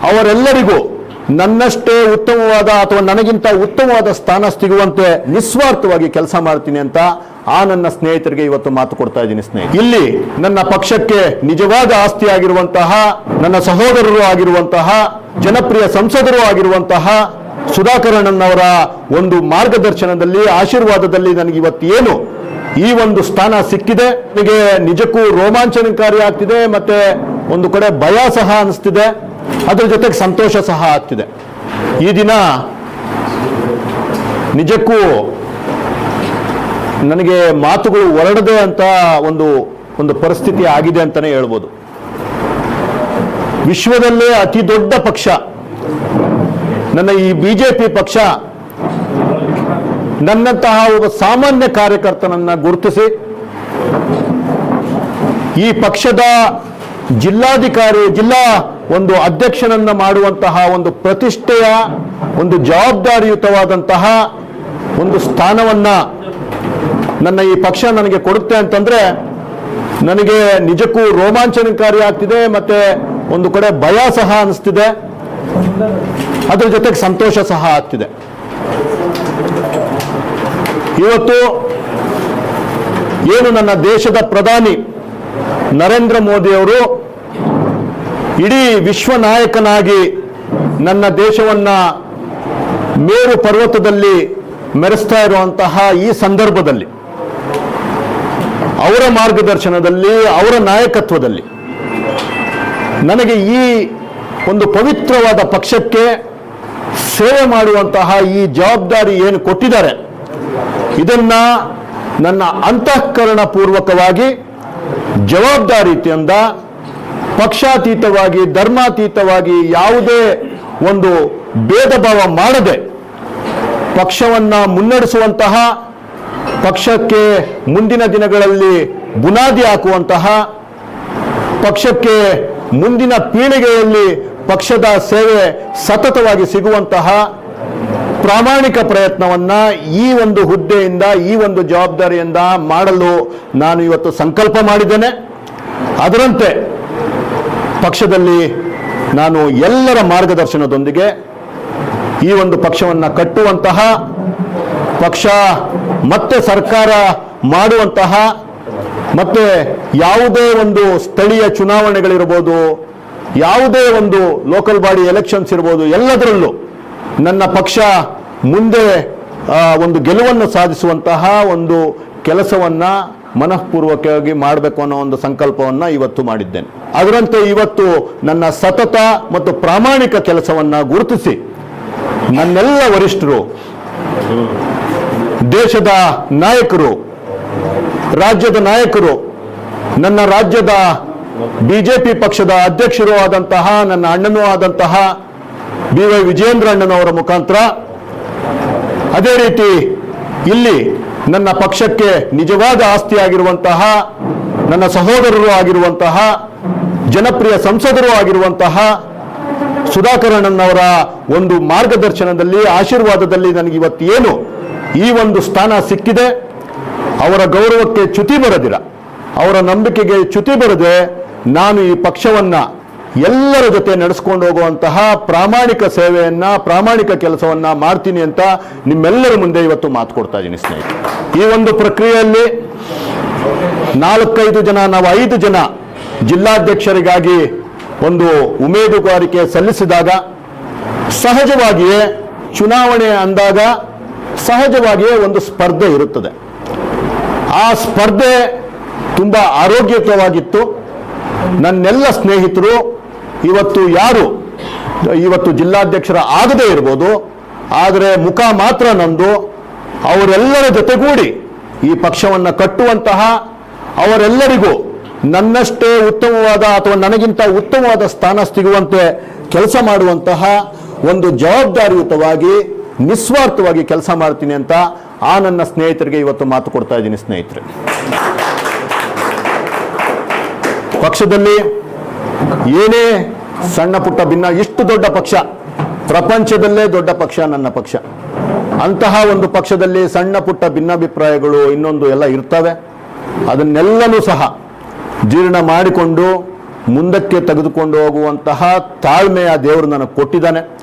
ಅವರೆಲ್ಲರಿಗೂ ನನ್ನಷ್ಟೇ ಉತ್ತಮವಾದ ಅಥವಾ ನನಗಿಂತ ಉತ್ತಮವಾದ ಸ್ಥಾನ ಸಿಗುವಂತೆ ನಿಸ್ವಾರ್ಥವಾಗಿ ಕೆಲಸ ಮಾಡ್ತೀನಿ ಅಂತ ಆ ನನ್ನ ಸ್ನೇಹಿತರಿಗೆ ಇವತ್ತು ಮಾತು ಕೊಡ್ತಾ ಇದ್ದೀನಿ. ಇಲ್ಲಿ ನನ್ನ ಪಕ್ಷಕ್ಕೆ ನಿಜವಾದ ಆಸ್ತಿ ಆಗಿರುವಂತಹ, ನನ್ನ ಸಹೋದರರು ಆಗಿರುವಂತಹ, ಜನಪ್ರಿಯ ಸಂಸದರು ಆಗಿರುವಂತಹ ಸುಧಾಕರಣ್ಣನವರ ಒಂದು ಮಾರ್ಗದರ್ಶನದಲ್ಲಿ, ಆಶೀರ್ವಾದದಲ್ಲಿ ನನಗೆ ಇವತ್ತು ಏನು ಈ ಒಂದು ಸ್ಥಾನ ಸಿಕ್ಕಿದೆ, ನನಗೆ ನಿಜಕ್ಕೂ ರೋಮಾಂಚನಕಾರಿ ಆಗ್ತಿದೆ, ಮತ್ತೆ ಒಂದು ಕಡೆ ಭಯ ಸಹ ಅನಿಸ್ತಿದೆ, ಅದರ ಜೊತೆಗೆ ಸಂತೋಷ ಸಹ ಆಗ್ತಿದೆ. ಈ ದಿನ ನಿಜಕ್ಕೂ ನನಗೆ ಮಾತುಗಳು ಹೊರಡದೆ ಅಂತ ಒಂದು ಪರಿಸ್ಥಿತಿ ಆಗಿದೆ ಅಂತಾನೆ ಹೇಳ್ಬೋದು. ವಿಶ್ವದಲ್ಲೇ ಅತಿ ದೊಡ್ಡ ಪಕ್ಷ ನನ್ನ ಈ ಬಿಜೆಪಿ ಪಕ್ಷ ನನ್ನಂತಹ ಒಬ್ಬ ಸಾಮಾನ್ಯ ಕಾರ್ಯಕರ್ತನನ್ನ ಗುರುತಿಸಿ ಈ ಪಕ್ಷದ ಜಿಲ್ಲಾ ಒಂದು ಅಧ್ಯಕ್ಷನನ್ನ ಮಾಡುವಂತಹ ಒಂದು ಪ್ರತಿಷ್ಠೆಯ ಒಂದು ಜವಾಬ್ದಾರಿಯುತವಾದಂತಹ ಒಂದು ಸ್ಥಾನವನ್ನ ನನ್ನ ಈ ಪಕ್ಷ ನನಗೆ ಕೊಡುತ್ತೆ ಅಂತಂದ್ರೆ ನನಗೆ ನಿಜಕ್ಕೂ ರೋಮಾಂಚನಕಾರಿ ಆಗ್ತಿದೆ, ಮತ್ತೆ ಒಂದು ಕಡೆ ಭಯ ಸಹ ಅನಿಸ್ತಿದೆ, ಅದರ ಜೊತೆಗೆ ಸಂತೋಷ ಸಹ ಆಗ್ತಿದೆ. ಇವತ್ತು ಏನು ನನ್ನ ದೇಶದ ಪ್ರಧಾನಿ ನರೇಂದ್ರ ಮೋದಿ ಅವರು ಇಡೀ ವಿಶ್ವ ನಾಯಕನಾಗಿ ನನ್ನ ದೇಶವನ್ನ ಮೇರು ಪರ್ವತದಲ್ಲಿ ಮೆರೆಸ್ತಾ ಇರುವಂತಹ ಈ ಸಂದರ್ಭದಲ್ಲಿ ಅವರ ಮಾರ್ಗದರ್ಶನದಲ್ಲಿ, ಅವರ ನಾಯಕತ್ವದಲ್ಲಿ ನನಗೆ ಈ ಒಂದು ಪವಿತ್ರವಾದ ಪಕ್ಷಕ್ಕೆ ಸೇವೆ ಮಾಡುವಂತಹ ಈ ಜವಾಬ್ದಾರಿ ಏನು ಕೊಟ್ಟಿದ್ದಾರೆ, ಇದನ್ನ ನನ್ನ ಅಂತಃಕರಣ ಪೂರ್ವಕವಾಗಿ ಜವಾಬ್ದಾರಿಯಿಂದ ಪಕ್ಷಾತೀತವಾಗಿ, ಧರ್ಮಾತೀತವಾಗಿ, ಯಾವುದೇ ಒಂದು ಭೇದ ಭಾವ ಮಾಡದೆ ಪಕ್ಷವನ್ನ ಮುನ್ನಡೆಸುವಂತಹ, ಪಕ್ಷಕ್ಕೆ ಮುಂದಿನ ದಿನಗಳಲ್ಲಿ ಬುನಾದಿ ಹಾಕುವಂತಹ, ಪಕ್ಷಕ್ಕೆ ಮುಂದಿನ ಪೀಳಿಗೆಯಲ್ಲಿ ಪಕ್ಷದ ಸೇವೆ ಸತತವಾಗಿ ಸಿಗುವಂತಹ ಪ್ರಾಮಾಣಿಕ ಪ್ರಯತ್ನವನ್ನ ಈ ಒಂದು ಹುದ್ದೆಯಿಂದ, ಈ ಒಂದು ಜವಾಬ್ದಾರಿಯಿಂದ ಮಾಡಲು ನಾನು ಇವತ್ತು ಸಂಕಲ್ಪ ಮಾಡಿದ್ದೇನೆ. ಅದರಂತೆ ಪಕ್ಷದಲ್ಲಿ ನಾನು ಎಲ್ಲರ ಮಾರ್ಗದರ್ಶನದೊಂದಿಗೆ ಈ ಒಂದು ಪಕ್ಷವನ್ನು ಕಟ್ಟುವಂತಹ, ಪಕ್ಷ ಮತ್ತೆ ಸರ್ಕಾರ ಮಾಡುವಂತಹ, ಮತ್ತೆ ಯಾವುದೇ ಒಂದು ಸ್ಥಳೀಯ ಚುನಾವಣೆಗಳಿರ್ಬೋದು, ಯಾವುದೇ ಒಂದು ಲೋಕಲ್ ಬಾಡಿ ಎಲೆಕ್ಷನ್ಸ್ ಇರ್ಬೋದು, ಎಲ್ಲದರಲ್ಲೂ ನನ್ನ ಪಕ್ಷ ಮುಂದೆ ಒಂದು ಗೆಲುವನ್ನು ಸಾಧಿಸುವಂತಹ ಒಂದು ಕೆಲಸವನ್ನ ಮನಃಪೂರ್ವಕವಾಗಿ ಮಾಡಬೇಕು ಅನ್ನೋ ಒಂದು ಸಂಕಲ್ಪವನ್ನ ಇವತ್ತು ಮಾಡಿದ್ದೇನೆ. ಅದರಂತೆ ಇವತ್ತು ನನ್ನ ಸತತ ಮತ್ತು ಪ್ರಾಮಾಣಿಕ ಕೆಲಸವನ್ನ ಗುರುತಿಸಿ ನನ್ನೆಲ್ಲ ವರಿಷ್ಠರು, ದೇಶದ ನಾಯಕರು, ರಾಜ್ಯದ ನಾಯಕರು, ನನ್ನ ರಾಜ್ಯದ ಬಿಜೆಪಿ ಪಕ್ಷದ ಅಧ್ಯಕ್ಷರು ಆದಂತಹ ನನ್ನ ಅಣ್ಣನೂ ಆದಂತಹ BY ವಿಜಯೇಂದ್ರ ಅಣ್ಣನವರ ಮುಖಾಂತರ, ಅದೇ ರೀತಿ ಇಲ್ಲಿ ನನ್ನ ಪಕ್ಷಕ್ಕೆ ನಿಜವಾದ ಆಸ್ತಿಯಾಗಿರುವಂತಹ, ನನ್ನ ಸಹೋದರರು ಆಗಿರುವಂತಹ, ಜನಪ್ರಿಯ ಸಂಸದರು ಆಗಿರುವಂತಹ ಸುಧಾಕರಣ್ಣನವರ ಒಂದು ಮಾರ್ಗದರ್ಶನದಲ್ಲಿ, ಆಶೀರ್ವಾದದಲ್ಲಿ ನನಗೆ ಇವತ್ತು ಏನು ಈ ಒಂದು ಸ್ಥಾನ ಸಿಕ್ಕಿದೆ, ಅವರ ಗೌರವಕ್ಕೆ ಚ್ಯುತಿ ಬರದಿರ, ಅವರ ನಂಬಿಕೆಗೆ ಚ್ಯುತಿ ಬರದೆ ನಾನು ಈ ಪಕ್ಷವನ್ನ ಎಲ್ಲರ ಜೊತೆ ನಡೆಸ್ಕೊಂಡು ಹೋಗುವಂತಹ ಪ್ರಾಮಾಣಿಕ ಸೇವೆಯನ್ನ, ಪ್ರಾಮಾಣಿಕ ಕೆಲಸವನ್ನ ಮಾಡ್ತೀನಿ ಅಂತ ನಿಮ್ಮೆಲ್ಲರ ಮುಂದೆ ಇವತ್ತು ಮಾತು ಕೊಡ್ತಾ ಇದ್ದೀನಿ ಸ್ನೇಹಿತರೆ. ಈ ಒಂದು ಪ್ರಕ್ರಿಯೆಯಲ್ಲಿ 4-5 ಜನ, ನಾವು 5 ಜನ ಜಿಲ್ಲಾಧ್ಯಕ್ಷರಿಗಾಗಿ ಒಂದು ಉಮೇದುವಾರಿಕೆ ಸಲ್ಲಿಸಿದಾಗ ಸಹಜವಾಗಿಯೇ ಚುನಾವಣೆ ಅಂದಾಗ ಸಹಜವಾಗಿಯೇ ಒಂದು ಸ್ಪರ್ಧೆ ಇರುತ್ತದೆ. ಆ ಸ್ಪರ್ಧೆ ತುಂಬಾ ಆರೋಗ್ಯಕರವಾಗಿತ್ತು. ನನ್ನೆಲ್ಲ ಸ್ನೇಹಿತರು ಇವತ್ತು ಜಿಲ್ಲಾಧ್ಯಕ್ಷರ ಆಗದೇ ಇರ್ಬೋದು, ಆದರೆ ಮುಖ ಮಾತ್ರ ನಂದು, ಅವರೆಲ್ಲರ ಜೊತೆಗೂಡಿ ಈ ಪಕ್ಷವನ್ನು ಕಟ್ಟುವಂತಹ, ಅವರೆಲ್ಲರಿಗೂ ನನ್ನಷ್ಟೇ ಉತ್ತಮವಾದ ಅಥವಾ ನನಗಿಂತ ಉತ್ತಮವಾದ ಸ್ಥಾನ ಸಿಗುವಂತೆ ಕೆಲಸ ಮಾಡುವಂತಹ ಒಂದು ಜವಾಬ್ದಾರಿಯುತವಾಗಿ, ನಿಸ್ವಾರ್ಥವಾಗಿ ಕೆಲಸ ಮಾಡ್ತೀನಿ ಅಂತ ಆ ನನ್ನ ಸ್ನೇಹಿತರಿಗೆ ಇವತ್ತು ಮಾತು ಕೊಡ್ತಾ ಇದ್ದೀನಿ ಸ್ನೇಹಿತರೆ. ಪಕ್ಷದಲ್ಲಿ ಏನೇ ಸಣ್ಣ ಪುಟ್ಟ ಭಿನ್ನ, ಇಷ್ಟು ದೊಡ್ಡ ಪಕ್ಷ, ಪ್ರಪಂಚದಲ್ಲೇ ದೊಡ್ಡ ಪಕ್ಷ ನನ್ನ ಪಕ್ಷ, ಅಂತಹ ಒಂದು ಪಕ್ಷದಲ್ಲಿ ಸಣ್ಣ ಪುಟ್ಟ ಭಿನ್ನಾಭಿಪ್ರಾಯಗಳು ಇನ್ನೊಂದು ಎಲ್ಲ ಇರ್ತವೆ. ಅದನ್ನೆಲ್ಲನೂ ಸಹ ಜೀರ್ಣ ಮಾಡಿಕೊಂಡು ಮುಂದಕ್ಕೆ ತೆಗೆದುಕೊಂಡು ಹೋಗುವಂತಹ ತಾಳ್ಮೆಯ ದೇವರು ನನಗೆ ಕೊಟ್ಟಿದ್ದಾನೆ.